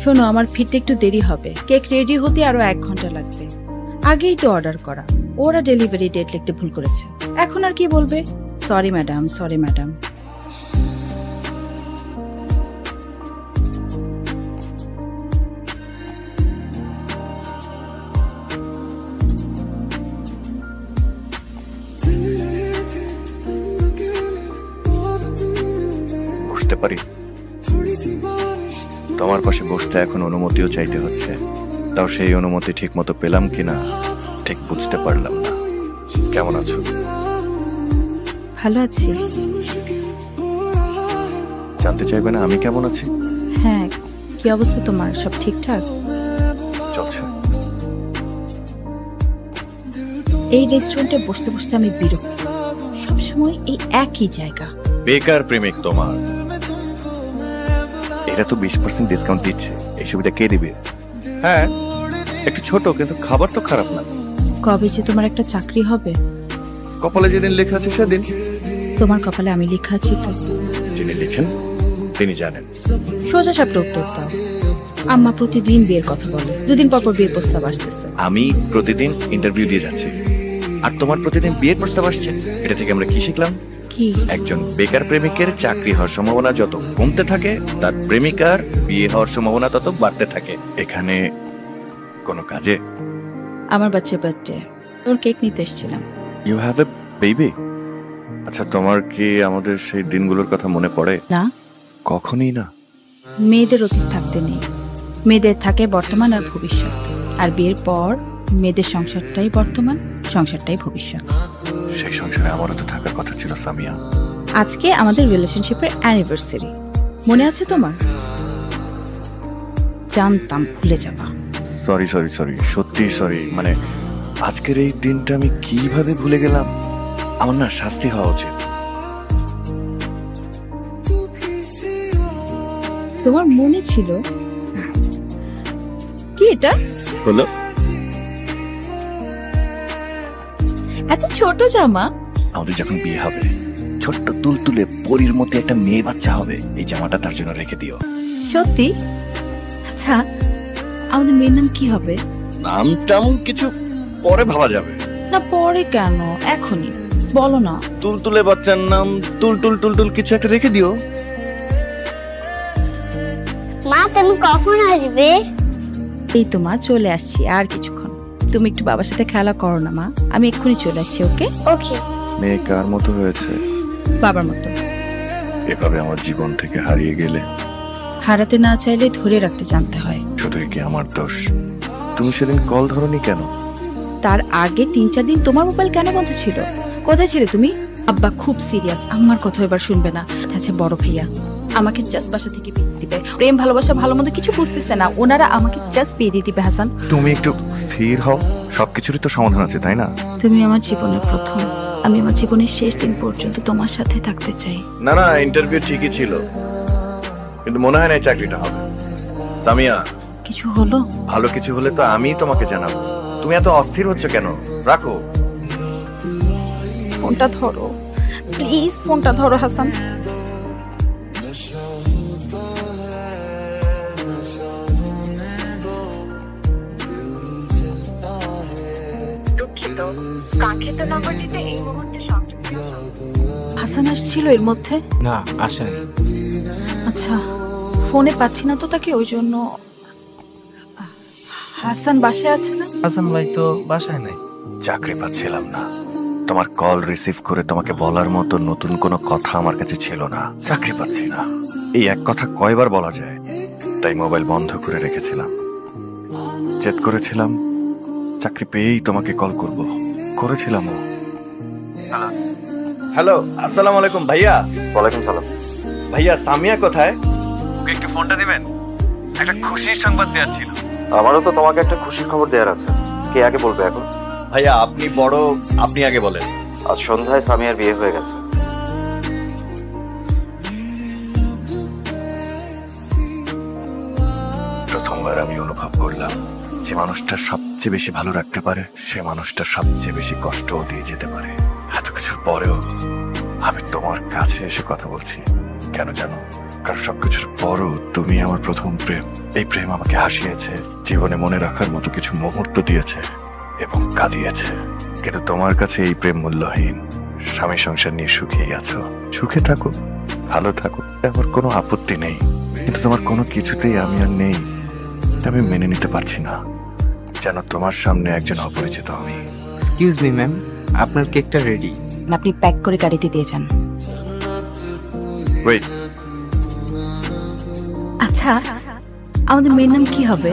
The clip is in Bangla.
শোনো, আমার ফিরতে একটু দেরি হবে। কেক রেডি হতে আরো 1 ঘন্টা লাগবে। আগেই তো অর্ডার করা, ওরা ডেলিভারি ডেট লিখতে ভুল করেছে। এখন আর কি বলবে? Sorry madam, sorry madam. বুঝতে পারি তোমার পাশে বসতে এখন অনুমতিও চাইতে হচ্ছে, তাও সেই অনুমতি ঠিক মতো পেলাম কিনা ঠিক বুঝতে পারলাম না। কেমন আছো? ভালো আছি। জানতে চাইবে না আমি কেমন আছি? হ্যাঁ, কি অবস্থা তোমার? সব ঠিকঠাক চলছে। এই রেস্টুরেন্টে বসতে বসতে আমি বিরক্ত, সবসময় এই একই জায়গা। বেকার প্রেমিক তোমার, এরা তো 20% ডিসকাউন্ট দিচ্ছে, এই সুবিধা কে দিবে? হ্যাঁ একটু ছোট, কিন্তু খাবার তো খারাপ না। কবে যে তোমার একটা চাকরি হবে? কপালে যেদিন লেখা আছে সেদিন। তোমার কপালে আমি লেখা আছি তো? যিনি লিখেন তিনি জানেন। সোজা সাপটা উত্তর দাও। আম্মা প্রতিদিন বিয়ের কথা বলে, 2 দিন পর পর বিয়ের প্রস্তাব আসতেছে। আমি প্রতিদিন ইন্টারভিউ দিয়ে যাচ্ছি, আর তোমার প্রতিদিন বিয়ের প্রস্তাব আসছে। এটা থেকে আমরা কি শিখলাম? কি? একজন বেকার প্রেমিকের চাকরি হওয়ার সম্ভাবনা যত কমতে থাকে, তার প্রেমিকার বিয়ে হওয়ার সম্ভাবনা তত বাড়তে থাকে। এখানে কোনো কাজে? আমার বাচ্চার বার্থডে, ওর কেক নিতে এসেছিলাম। You have a baby? আচ্ছা, তোমার কি আমাদের সেই দিনগুলোর কথা মনে পড়ে? না, কখনই না। মেয়েদের অতীত থাকতে নেই, মেয়েদের থাকে বর্তমান আর ভবিষ্যৎ। আর বিয়ের পর মেয়েদের সংসারটাই বর্তমান, সংসারটাই ভবিষ্যৎ। সেই সংসারে আমারও তো থাকার কথা ছিল সামিয়া। আজকে আমাদের রিলেশনশিপের অ্যানিভার্সারি, মনে আছে তোমার? জানতাম ভুলে যাবা। সরি সরি সরি, সত্যি সরি। মানে আজকের এই দিনটা আমি কিভাবে ভুলে গেলাম? আমার না শাস্তি হওয়া উচিত। তোমার মনে ছিল? কি এটা হলো? এত ছোট জামা? আমাদের যখন বিয়ে হবে, ছোট্ট তুলতুলে পরীর মধ্যে একটা মেয়ে বাচ্চা হবে, এই জামাটা তার জন্য রেখে দিও। সত্যি? আচ্ছা, আমাদের মেয়ের নাম কি হবে? নামটাম কিছু পরে ভাবা যাবে। না পরে কেন, এখনই বলো না। তুলতুলে বাচ্চার নাম তুলতুল টুলটুল কিছু একটা রেখে দিও। মা তুমি কখন আসবে? এই তো মা চলে আসছি, আর কিছুক্ষণ। তুমি একটু বাবার সাথে খেলা করো না মা, আমি এক্ষুনি চলে আসছি। ওকে ওকে। মেয়ে কার মতো হয়েছে? বাবার মতো। এভাবে আমার জীবন থেকে হারিয়ে গেলে? হারাতে না চাইলে ধরে রাখতে জানতে হয়। শুধুই কি আমার দোষ? তুমি সেদিন কল ধরনি কেন? তার আগে 3-4 দিন তোমার মোবাইল কেন বন্ধ ছিল? কোথায় ছিলে তুমি? আব্বা খুব সিরিয়াস, আমার কথা এবার শুনবে না। আচ্ছা বড় ভাইয়া আমাকে জাস্ট বাসা থেকে বিয়ে দিবে। প্রেম ভালোবাসা ভালো মন্দ কিছু বুঝতেছে না, ওনারা আমাকে জাস্ট বিয়ে দিয়ে দিবে। হাসান তুমি একটু স্থির হও, সবকিছুরই তো সমাধান আছে, তাই না? তুমি আমার জীবনের প্রথম, আমি আমার জীবনের শেষ দিন পর্যন্ত তোমার সাথে থাকতে চাই। না না, ইন্টারভিউ ঠিকই ছিল, কিন্তু মনে হয় না এই চাকরিটা হবে। সামিয়া, কিছু হলো? ভালো কিছু হলে তো আমি তোমাকে জানাবো। তুমি এত অস্থির হচ্ছ কেন? রাখো ফোনটা ধরো প্লিজ, ফোনটা ধরো হাসান। হাসান আসছিল এর মধ্যে? না আসেনি। আচ্ছা, ফোনে পাচ্ছি না তো তাকে, ওই জন্য। হাসান বাসায় আছে না? হাসান ভাই তো বাসায় নাই। চাকরি পাচ্ছিলাম না, তোমার কল রিসিভ করে তোমাকে বলার মতো নতুন কোনো কথা আমার কাছে ছিল না। চাকরি পাচ্ছি না, এই এক কথা কয়বার বলা যায়? তাই মোবাইল বন্ধ করে রেখেছিলাম। চেক করেছিলাম চাকরি পেয়েই তোমাকে কল করব, করেছিলাম। হ্যালো, আসসালামু আলাইকুম ভাইয়া। ওয়ালাইকুম সালাম। ভাইয়া সামিয়া কোথায়? ওকে একটু ফোনটা দিবেন, একটা খুশির সংবাদ দেওয়ার ছিল। আমারও তো তোমাকে একটা খুশির খবর দেওয়ার আছে। কে আগে বলবে এখন? ভাইয়া আপনি বড়, আপনি আগে বলেন। আজ সন্ধ্যায় সামিয়ার বিয়ে হয়ে গেছে। প্রথমবার আমি অনুভব করলাম যে মানুষটা সবচেয়ে বেশি ভালো রাখতে পারে, সে মানুষটা সবচেয়ে বেশি কষ্টও দিয়ে যেতে পারে। এত কিছুর পরেও আমি তোমার কাছে এসে কথা বলছি, কেন জানো? কারণ সবকিছুর পরও তুমি আমার প্রথম প্রেম। এই প্রেম আমাকে হাসিয়েছে, জীবনে মনে রাখার মতো কিছু মুহূর্ত দিয়েছে এবং কাঁদিয়েছে। কিন্তু তোমার কাছে এই প্রেম মূল্যহীন। স্বামী সংসার নিয়ে সুখেই আছো, সুখে থাকো, ভালো থাকো, আমার কোনো আপত্তি নেই। কিন্তু তোমার কোনো কিছুতেই আমি আর নেই। আমি মেনে নিতে পারছি না যেন তোমার সামনে একজন অপরিচিত আমি। এক্সকিউজ মি ম্যাম, আপনার কেকটা রেডি। আপনি প্যাক করে গাড়িতে দিয়ে যান। ওয়েট, আচ্ছা, আমাদের মেয়ের নাম কি হবে?